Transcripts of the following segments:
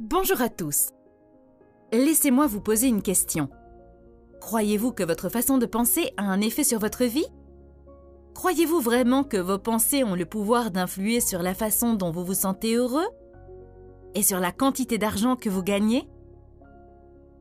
Bonjour à tous. Laissez-moi vous poser une question. Croyez-vous que votre façon de penser a un effet sur votre vie? Croyez-vous vraiment que vos pensées ont le pouvoir d'influer sur la façon dont vous vous sentez heureux? Et sur la quantité d'argent que vous gagnez?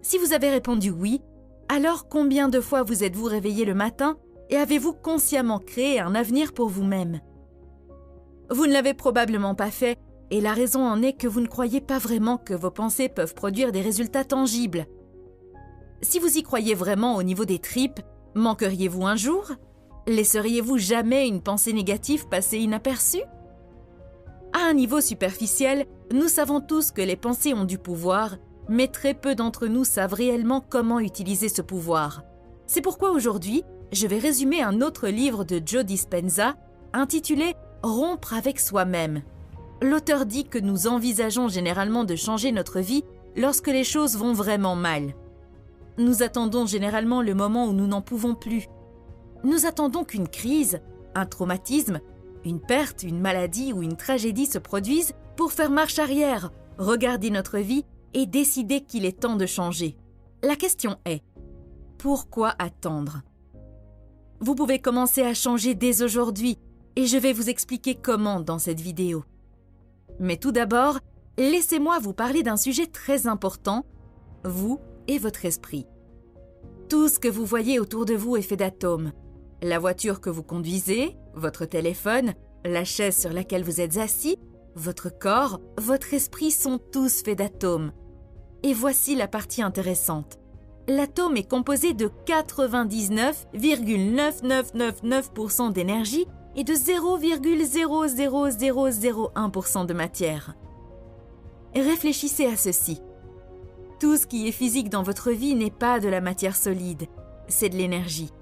Si vous avez répondu oui, alors combien de fois vous êtes-vous réveillé le matin et avez-vous consciemment créé un avenir pour vous-même? Vous ne l'avez probablement pas fait, et la raison en est que vous ne croyez pas vraiment que vos pensées peuvent produire des résultats tangibles. Si vous y croyez vraiment au niveau des tripes, manqueriez-vous un jour? Laisseriez-vous jamais une pensée négative passer inaperçue? À un niveau superficiel, nous savons tous que les pensées ont du pouvoir, mais très peu d'entre nous savent réellement comment utiliser ce pouvoir. C'est pourquoi aujourd'hui, je vais résumer un autre livre de Joe Dispenza intitulé « Rompre avec soi-même ». L'auteur dit que nous envisageons généralement de changer notre vie lorsque les choses vont vraiment mal. Nous attendons généralement le moment où nous n'en pouvons plus. Nous attendons qu'une crise, un traumatisme, une perte, une maladie ou une tragédie se produisent pour faire marche arrière, regarder notre vie et décider qu'il est temps de changer. La question est, pourquoi attendre? Vous pouvez commencer à changer dès aujourd'hui et je vais vous expliquer comment dans cette vidéo. Mais tout d'abord, laissez-moi vous parler d'un sujet très important, vous et votre esprit. Tout ce que vous voyez autour de vous est fait d'atomes. La voiture que vous conduisez, votre téléphone, la chaise sur laquelle vous êtes assis, votre corps, votre esprit sont tous faits d'atomes. Et voici la partie intéressante. L'atome est composé de 99,99999% d'énergie et de 0,00001% de matière. Réfléchissez à ceci. Tout ce qui est physique dans votre vie n'est pas de la matière solide, c'est de l'énergie.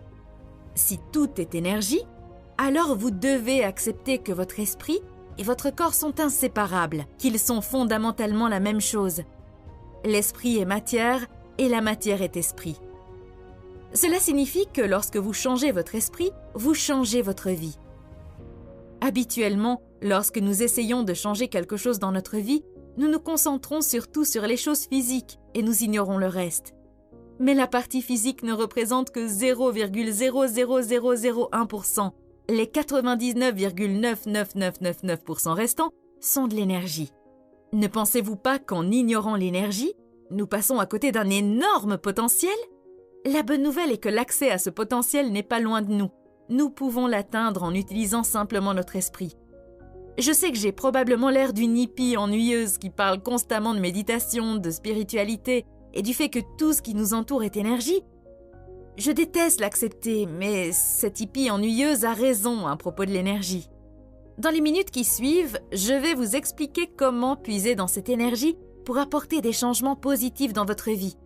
Si tout est énergie, alors vous devez accepter que votre esprit et votre corps sont inséparables, qu'ils sont fondamentalement la même chose. L'esprit est matière et la matière est esprit. Cela signifie que lorsque vous changez votre esprit, vous changez votre vie. Habituellement, lorsque nous essayons de changer quelque chose dans notre vie, nous nous concentrons surtout sur les choses physiques et nous ignorons le reste. Mais la partie physique ne représente que 0,00001%. Les 99,99999% restants sont de l'énergie. Ne pensez-vous pas qu'en ignorant l'énergie, nous passons à côté d'un énorme potentiel? La bonne nouvelle est que l'accès à ce potentiel n'est pas loin de nous. Nous pouvons l'atteindre en utilisant simplement notre esprit. Je sais que j'ai probablement l'air d'une hippie ennuyeuse qui parle constamment de méditation, de spiritualité et du fait que tout ce qui nous entoure est énergie. Je déteste l'accepter, mais cette hippie ennuyeuse a raison à propos de l'énergie. Dans les minutes qui suivent, je vais vous expliquer comment puiser dans cette énergie pour apporter des changements positifs dans votre vie.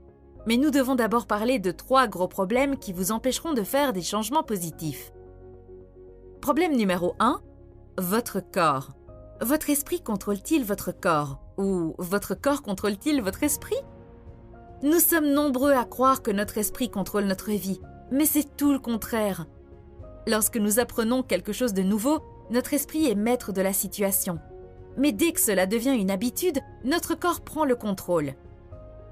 Mais nous devons d'abord parler de 3 gros problèmes qui vous empêcheront de faire des changements positifs. Problème numéro 1, votre corps. Votre esprit contrôle-t-il votre corps? Ou votre corps contrôle-t-il votre esprit? Nous sommes nombreux à croire que notre esprit contrôle notre vie, mais c'est tout le contraire. Lorsque nous apprenons quelque chose de nouveau, notre esprit est maître de la situation. Mais dès que cela devient une habitude, notre corps prend le contrôle.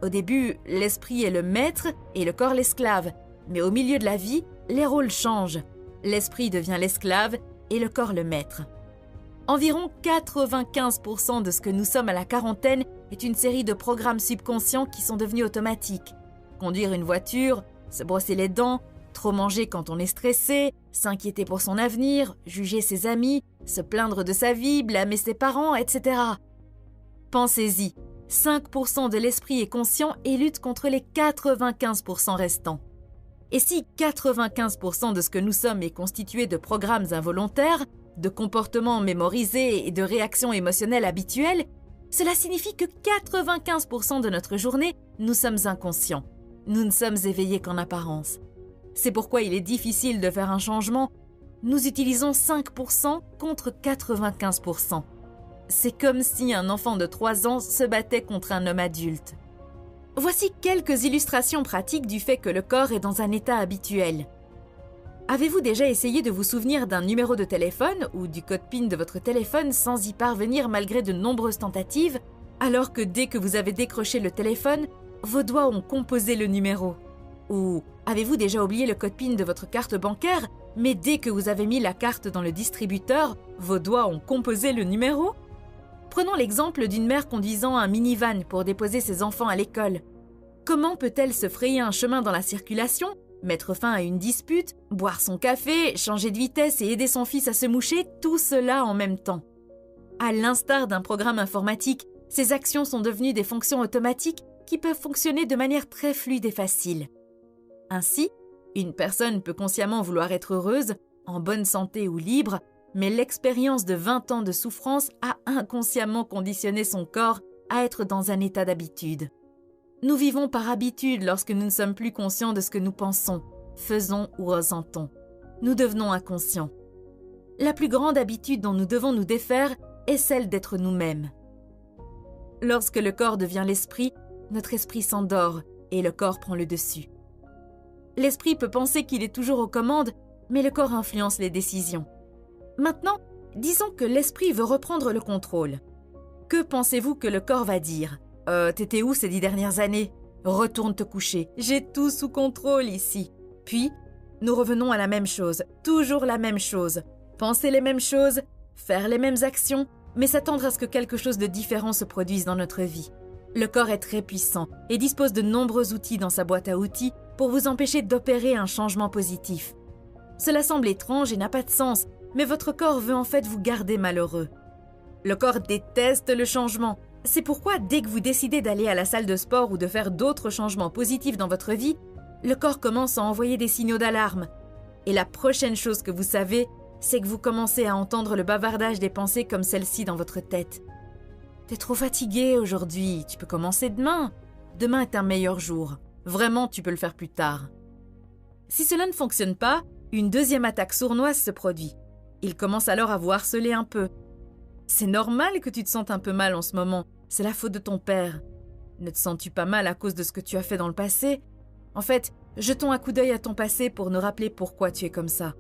Au début, l'esprit est le maître et le corps l'esclave, mais au milieu de la vie, les rôles changent. L'esprit devient l'esclave et le corps le maître. Environ 95% de ce que nous sommes à la quarantaine est une série de programmes subconscients qui sont devenus automatiques. Conduire une voiture, se brosser les dents, trop manger quand on est stressé, s'inquiéter pour son avenir, juger ses amis, se plaindre de sa vie, blâmer ses parents, etc. Pensez-y, 5% de l'esprit est conscient et lutte contre les 95% restants. Et si 95% de ce que nous sommes est constitué de programmes involontaires, de comportements mémorisés et de réactions émotionnelles habituelles, cela signifie que 95% de notre journée, nous sommes inconscients. Nous ne sommes éveillés qu'en apparence. C'est pourquoi il est difficile de faire un changement. Nous utilisons 5% contre 95%. C'est comme si un enfant de 3 ans se battait contre un homme adulte. Voici quelques illustrations pratiques du fait que le corps est dans un état habituel. Avez-vous déjà essayé de vous souvenir d'un numéro de téléphone ou du code PIN de votre téléphone sans y parvenir malgré de nombreuses tentatives? Alors que dès que vous avez décroché le téléphone, vos doigts ont composé le numéro. Ou avez-vous déjà oublié le code PIN de votre carte bancaire, mais dès que vous avez mis la carte dans le distributeur, vos doigts ont composé le numéro? Prenons l'exemple d'une mère conduisant un minivan pour déposer ses enfants à l'école. Comment peut-elle se frayer un chemin dans la circulation, mettre fin à une dispute, boire son café, changer de vitesse et aider son fils à se moucher, tout cela en même temps? À l'instar d'un programme informatique, ces actions sont devenues des fonctions automatiques qui peuvent fonctionner de manière très fluide et facile. Ainsi, une personne peut consciemment vouloir être heureuse, en bonne santé ou libre, mais l'expérience de 20 ans de souffrance a inconsciemment conditionné son corps à être dans un état d'habitude. Nous vivons par habitude lorsque nous ne sommes plus conscients de ce que nous pensons, faisons ou ressentons. Nous devenons inconscients. La plus grande habitude dont nous devons nous défaire est celle d'être nous-mêmes. Lorsque le corps devient l'esprit, notre esprit s'endort et le corps prend le dessus. L'esprit peut penser qu'il est toujours aux commandes, mais le corps influence les décisions. Maintenant, disons que l'esprit veut reprendre le contrôle. Que pensez-vous que le corps va dire ? T'étais où ces 10 dernières années ? Retourne te coucher, j'ai tout sous contrôle ici. Puis, nous revenons à la même chose, toujours la même chose. Penser les mêmes choses, faire les mêmes actions, mais s'attendre à ce que quelque chose de différent se produise dans notre vie. Le corps est très puissant et dispose de nombreux outils dans sa boîte à outils pour vous empêcher d'opérer un changement positif. Cela semble étrange et n'a pas de sens, mais votre corps veut en fait vous garder malheureux. Le corps déteste le changement. C'est pourquoi dès que vous décidez d'aller à la salle de sport ou de faire d'autres changements positifs dans votre vie, le corps commence à envoyer des signaux d'alarme. Et la prochaine chose que vous savez, c'est que vous commencez à entendre le bavardage des pensées comme celle-ci dans votre tête. T'es trop fatigué aujourd'hui, tu peux commencer demain. Demain est un meilleur jour. Vraiment, tu peux le faire plus tard. Si cela ne fonctionne pas, une deuxième attaque sournoise se produit. Il commence alors à vous harceler un peu. C'est normal que tu te sentes un peu mal en ce moment. C'est la faute de ton père. Ne te sens-tu pas mal à cause de ce que tu as fait dans le passé ? En fait, jetons un coup d'œil à ton passé pour nous rappeler pourquoi tu es comme ça.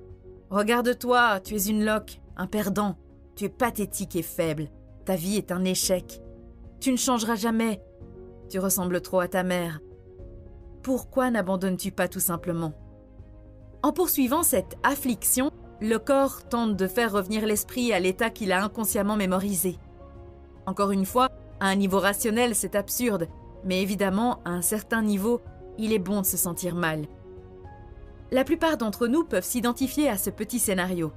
Regarde-toi, tu es une loque, un perdant. Tu es pathétique et faible. Ta vie est un échec. Tu ne changeras jamais. Tu ressembles trop à ta mère. Pourquoi n'abandonnes-tu pas tout simplement ? En poursuivant cette affliction, le corps tente de faire revenir l'esprit à l'état qu'il a inconsciemment mémorisé. Encore une fois, à un niveau rationnel, c'est absurde, mais évidemment, à un certain niveau, il est bon de se sentir mal. La plupart d'entre nous peuvent s'identifier à ce petit scénario.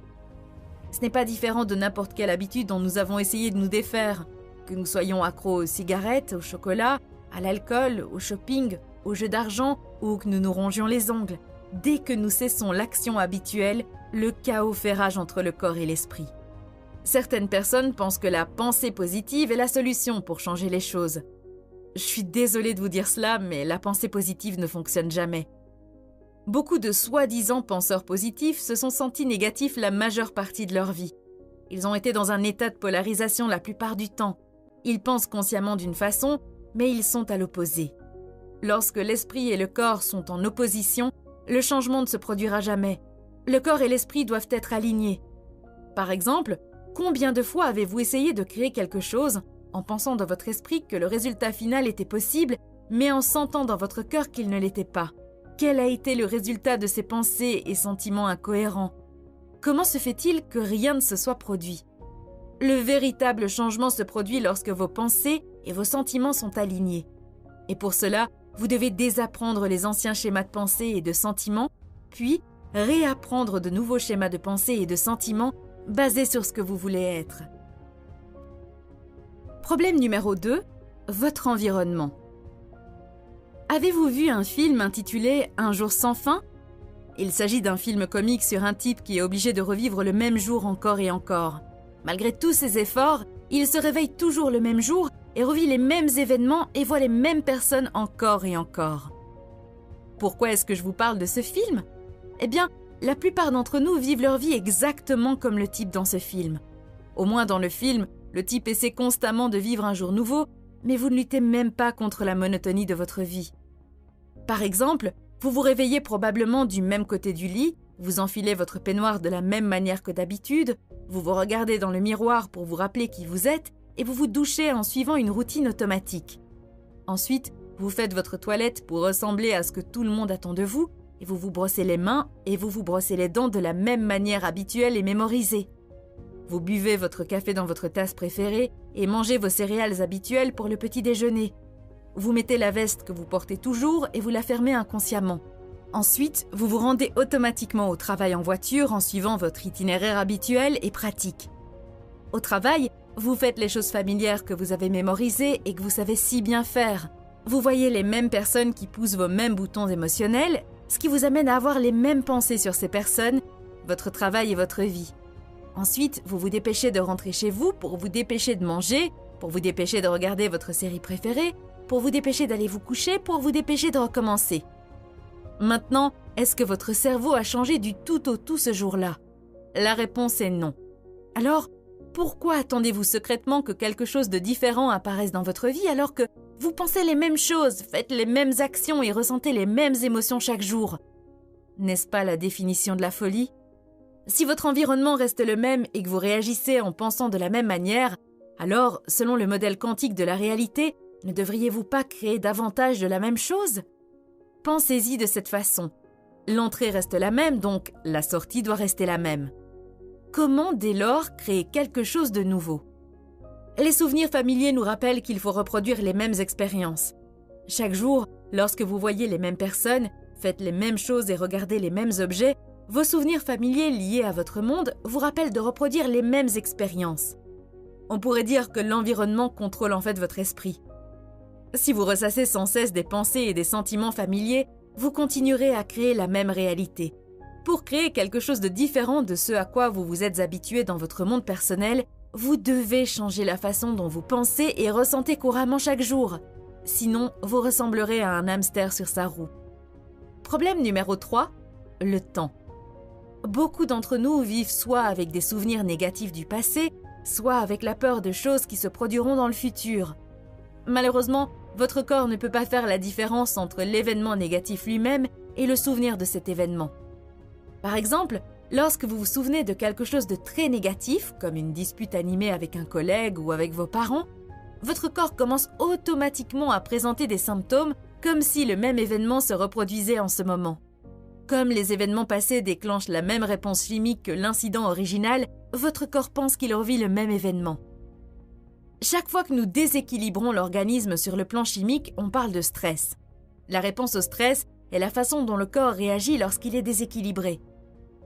Ce n'est pas différent de n'importe quelle habitude dont nous avons essayé de nous défaire, que nous soyons accros aux cigarettes, au chocolat, à l'alcool, au shopping, aux jeux d'argent ou que nous nous rongions les ongles. Dès que nous cessons l'action habituelle, le chaos fait rage entre le corps et l'esprit. Certaines personnes pensent que la pensée positive est la solution pour changer les choses. Je suis désolée de vous dire cela, mais la pensée positive ne fonctionne jamais. Beaucoup de soi-disant penseurs positifs se sont sentis négatifs la majeure partie de leur vie. Ils ont été dans un état de polarisation la plupart du temps. Ils pensent consciemment d'une façon, mais ils sont à l'opposé. Lorsque l'esprit et le corps sont en opposition, le changement ne se produira jamais. Le corps et l'esprit doivent être alignés. Par exemple, combien de fois avez-vous essayé de créer quelque chose en pensant dans votre esprit que le résultat final était possible, mais en sentant dans votre cœur qu'il ne l'était pas ? Quel a été le résultat de ces pensées et sentiments incohérents ? Comment se fait-il que rien ne se soit produit ? Le véritable changement se produit lorsque vos pensées et vos sentiments sont alignés. Et pour cela, vous devez désapprendre les anciens schémas de pensée et de sentiments, puis réapprendre de nouveaux schémas de pensée et de sentiments basés sur ce que vous voulez être. Problème numéro 2, votre environnement. Avez-vous vu un film intitulé « Un jour sans fin » ? Il s'agit d'un film comique sur un type qui est obligé de revivre le même jour encore et encore. Malgré tous ses efforts, il se réveille toujours le même jour et revit les mêmes événements et voit les mêmes personnes encore et encore. Pourquoi est-ce que je vous parle de ce film ? Eh bien, la plupart d'entre nous vivent leur vie exactement comme le type dans ce film. Au moins dans le film, le type essaie constamment de vivre un jour nouveau, mais vous ne luttez même pas contre la monotonie de votre vie. Par exemple, vous vous réveillez probablement du même côté du lit, vous enfilez votre peignoir de la même manière que d'habitude, vous vous regardez dans le miroir pour vous rappeler qui vous êtes, et vous vous douchez en suivant une routine automatique. Ensuite, vous faites votre toilette pour ressembler à ce que tout le monde attend de vous et vous vous brossez les mains et vous vous brossez les dents de la même manière habituelle et mémorisée. Vous buvez votre café dans votre tasse préférée et mangez vos céréales habituelles pour le petit déjeuner. Vous mettez la veste que vous portez toujours et vous la fermez inconsciemment. Ensuite, vous vous rendez automatiquement au travail en voiture en suivant votre itinéraire habituel et pratique. Au travail, vous faites les choses familières que vous avez mémorisées et que vous savez si bien faire. Vous voyez les mêmes personnes qui poussent vos mêmes boutons émotionnels, ce qui vous amène à avoir les mêmes pensées sur ces personnes, votre travail et votre vie. Ensuite, vous vous dépêchez de rentrer chez vous pour vous dépêcher de manger, pour vous dépêcher de regarder votre série préférée, pour vous dépêcher d'aller vous coucher, pour vous dépêcher de recommencer. Maintenant, est-ce que votre cerveau a changé du tout au tout ce jour-là? La réponse est non. Alors, pourquoi attendez-vous secrètement que quelque chose de différent apparaisse dans votre vie alors que vous pensez les mêmes choses, faites les mêmes actions et ressentez les mêmes émotions chaque jour? N'est-ce pas la définition de la folie? Si votre environnement reste le même et que vous réagissez en pensant de la même manière, alors, selon le modèle quantique de la réalité, ne devriez-vous pas créer davantage de la même chose? Pensez-y de cette façon. L'entrée reste la même, donc la sortie doit rester la même. Comment, dès lors, créer quelque chose de nouveau? Les souvenirs familiers nous rappellent qu'il faut reproduire les mêmes expériences. Chaque jour, lorsque vous voyez les mêmes personnes, faites les mêmes choses et regardez les mêmes objets, vos souvenirs familiers liés à votre monde vous rappellent de reproduire les mêmes expériences. On pourrait dire que l'environnement contrôle en fait votre esprit. Si vous ressassez sans cesse des pensées et des sentiments familiers, vous continuerez à créer la même réalité. Pour créer quelque chose de différent de ce à quoi vous vous êtes habitué dans votre monde personnel, vous devez changer la façon dont vous pensez et ressentez couramment chaque jour. Sinon, vous ressemblerez à un hamster sur sa roue. Problème numéro 3, le temps. Beaucoup d'entre nous vivent soit avec des souvenirs négatifs du passé, soit avec la peur de choses qui se produiront dans le futur. Malheureusement, votre corps ne peut pas faire la différence entre l'événement négatif lui-même et le souvenir de cet événement. Par exemple, lorsque vous vous souvenez de quelque chose de très négatif, comme une dispute animée avec un collègue ou avec vos parents, votre corps commence automatiquement à présenter des symptômes comme si le même événement se reproduisait en ce moment. Comme les événements passés déclenchent la même réponse chimique que l'incident original, votre corps pense qu'il revit le même événement. Chaque fois que nous déséquilibrons l'organisme sur le plan chimique, on parle de stress. La réponse au stress est la façon dont le corps réagit lorsqu'il est déséquilibré.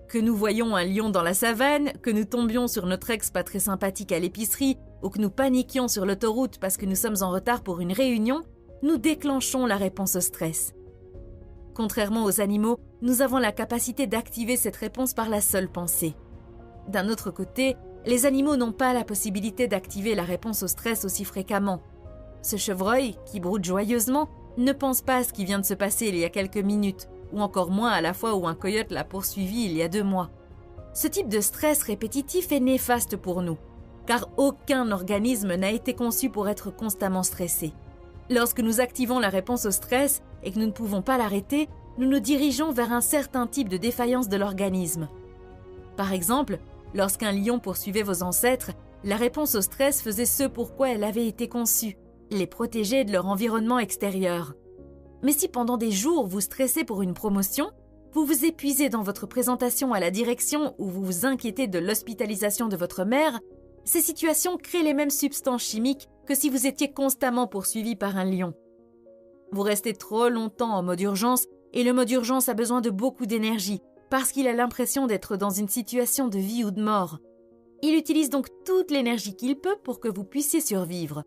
Que nous voyions un lion dans la savane, que nous tombions sur notre ex pas très sympathique à l'épicerie ou que nous paniquions sur l'autoroute parce que nous sommes en retard pour une réunion, nous déclenchons la réponse au stress. Contrairement aux animaux, nous avons la capacité d'activer cette réponse par la seule pensée. D'un autre côté, les animaux n'ont pas la possibilité d'activer la réponse au stress aussi fréquemment. Ce chevreuil, qui broute joyeusement, ne pense pas à ce qui vient de se passer il y a quelques minutes, ou encore moins à la fois où un coyote l'a poursuivi il y a 2 mois. Ce type de stress répétitif est néfaste pour nous, car aucun organisme n'a été conçu pour être constamment stressé. Lorsque nous activons la réponse au stress et que nous ne pouvons pas l'arrêter, nous nous dirigeons vers un certain type de défaillance de l'organisme. Par exemple, lorsqu'un lion poursuivait vos ancêtres, la réponse au stress faisait ce pourquoi elle avait été conçue, les protéger de leur environnement extérieur. Mais si pendant des jours vous stressez pour une promotion, vous vous épuisez dans votre présentation à la direction ou vous vous inquiétez de l'hospitalisation de votre mère, ces situations créent les mêmes substances chimiques que si vous étiez constamment poursuivi par un lion. Vous restez trop longtemps en mode urgence et le mode urgence a besoin de beaucoup d'énergie parce qu'il a l'impression d'être dans une situation de vie ou de mort. Il utilise donc toute l'énergie qu'il peut pour que vous puissiez survivre.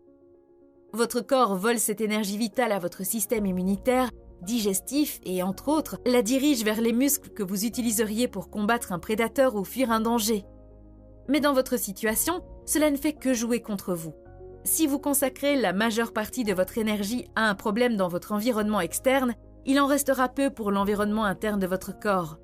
Votre corps vole cette énergie vitale à votre système immunitaire, digestif et, entre autres, la dirige vers les muscles que vous utiliseriez pour combattre un prédateur ou fuir un danger. Mais dans votre situation, cela ne fait que jouer contre vous. Si vous consacrez la majeure partie de votre énergie à un problème dans votre environnement externe, il en restera peu pour l'environnement interne de votre corps.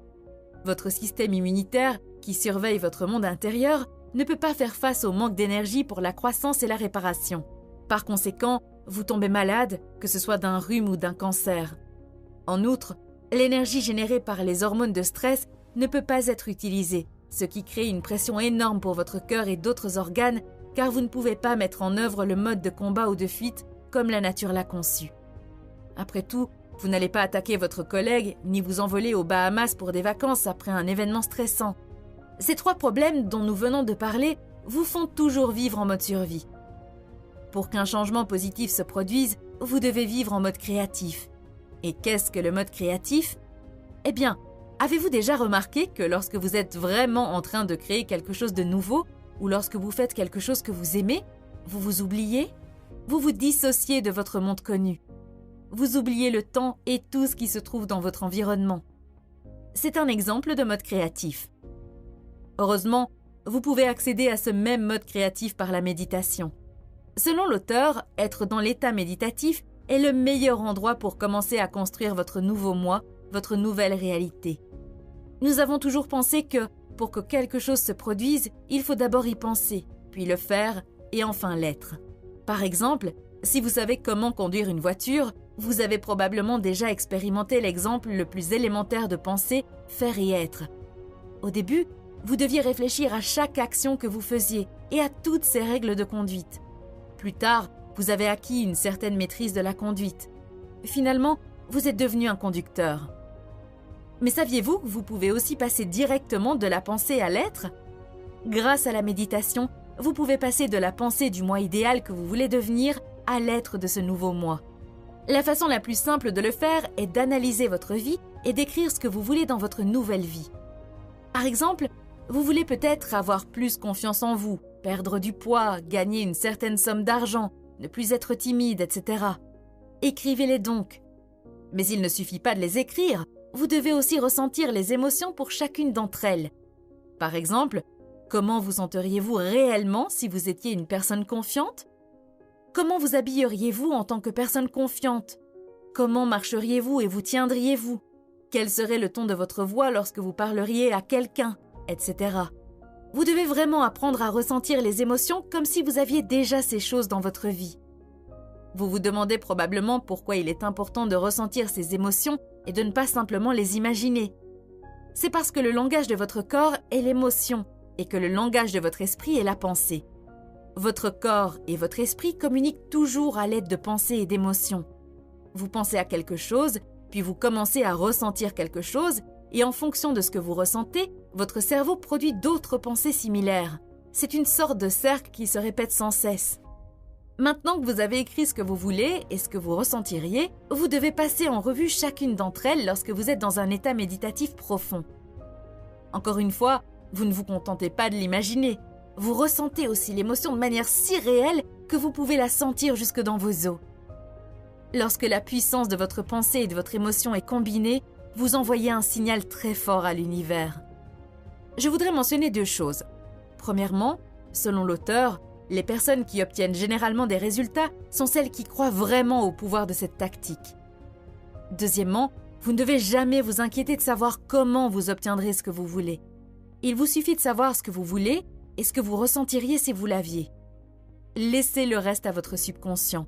Votre système immunitaire, qui surveille votre monde intérieur, ne peut pas faire face au manque d'énergie pour la croissance et la réparation. Par conséquent, vous tombez malade, que ce soit d'un rhume ou d'un cancer. En outre, l'énergie générée par les hormones de stress ne peut pas être utilisée, ce qui crée une pression énorme pour votre cœur et d'autres organes, car vous ne pouvez pas mettre en œuvre le mode de combat ou de fuite comme la nature l'a conçu. Après tout, vous n'allez pas attaquer votre collègue ni vous envoler aux Bahamas pour des vacances après un événement stressant. Ces 3 problèmes dont nous venons de parler vous font toujours vivre en mode survie. Pour qu'un changement positif se produise, vous devez vivre en mode créatif. Et qu'est-ce que le mode créatif? Eh bien, avez-vous déjà remarqué que lorsque vous êtes vraiment en train de créer quelque chose de nouveau, ou lorsque vous faites quelque chose que vous aimez, vous vous oubliez? Vous vous dissociez de votre monde connu. Vous oubliez le temps et tout ce qui se trouve dans votre environnement. C'est un exemple de mode créatif. Heureusement, vous pouvez accéder à ce même mode créatif par la méditation. Selon l'auteur, être dans l'état méditatif est le meilleur endroit pour commencer à construire votre nouveau moi, votre nouvelle réalité. Nous avons toujours pensé que, pour que quelque chose se produise, il faut d'abord y penser, puis le faire et enfin l'être. Par exemple, si vous savez comment conduire une voiture, vous avez probablement déjà expérimenté l'exemple le plus élémentaire de penser, faire et être. Au début, vous deviez réfléchir à chaque action que vous faisiez et à toutes ces règles de conduite. Plus tard, vous avez acquis une certaine maîtrise de la conduite. Finalement, vous êtes devenu un conducteur. Mais saviez-vous que vous pouvez aussi passer directement de la pensée à l'être? Grâce à la méditation, vous pouvez passer de la pensée du moi idéal que vous voulez devenir à l'être de ce nouveau moi. La façon la plus simple de le faire est d'analyser votre vie et d'écrire ce que vous voulez dans votre nouvelle vie. Par exemple, vous voulez peut-être avoir plus confiance en vous, perdre du poids, gagner une certaine somme d'argent, ne plus être timide, etc. Écrivez-les donc. Mais il ne suffit pas de les écrire, vous devez aussi ressentir les émotions pour chacune d'entre elles. Par exemple, comment vous senteriez-vous réellement si vous étiez une personne confiante? Comment vous habilleriez-vous en tant que personne confiante? Comment marcheriez-vous et vous tiendriez-vous? Quel serait le ton de votre voix lorsque vous parleriez à quelqu'un, etc. Vous devez vraiment apprendre à ressentir les émotions comme si vous aviez déjà ces choses dans votre vie. Vous vous demandez probablement pourquoi il est important de ressentir ces émotions et de ne pas simplement les imaginer. C'est parce que le langage de votre corps est l'émotion et que le langage de votre esprit est la pensée. Votre corps et votre esprit communiquent toujours à l'aide de pensées et d'émotions. Vous pensez à quelque chose, puis vous commencez à ressentir quelque chose, et en fonction de ce que vous ressentez, votre cerveau produit d'autres pensées similaires. C'est une sorte de cercle qui se répète sans cesse. Maintenant que vous avez écrit ce que vous voulez et ce que vous ressentiriez, vous devez passer en revue chacune d'entre elles lorsque vous êtes dans un état méditatif profond. Encore une fois, vous ne vous contentez pas de l'imaginer. Vous ressentez aussi l'émotion de manière si réelle que vous pouvez la sentir jusque dans vos os. Lorsque la puissance de votre pensée et de votre émotion est combinée, vous envoyez un signal très fort à l'univers. Je voudrais mentionner 2 choses. Premièrement, selon l'auteur, les personnes qui obtiennent généralement des résultats sont celles qui croient vraiment au pouvoir de cette tactique. Deuxièmement, vous ne devez jamais vous inquiéter de savoir comment vous obtiendrez ce que vous voulez. Il vous suffit de savoir ce que vous voulez et ce que vous ressentiriez si vous l'aviez. Laissez le reste à votre subconscient.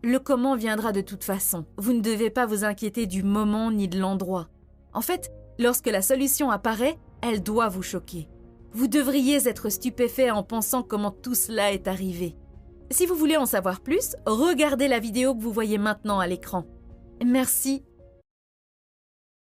Le comment viendra de toute façon. Vous ne devez pas vous inquiéter du moment ni de l'endroit. En fait, lorsque la solution apparaît, elle doit vous choquer. Vous devriez être stupéfait en pensant comment tout cela est arrivé. Si vous voulez en savoir plus, regardez la vidéo que vous voyez maintenant à l'écran. Merci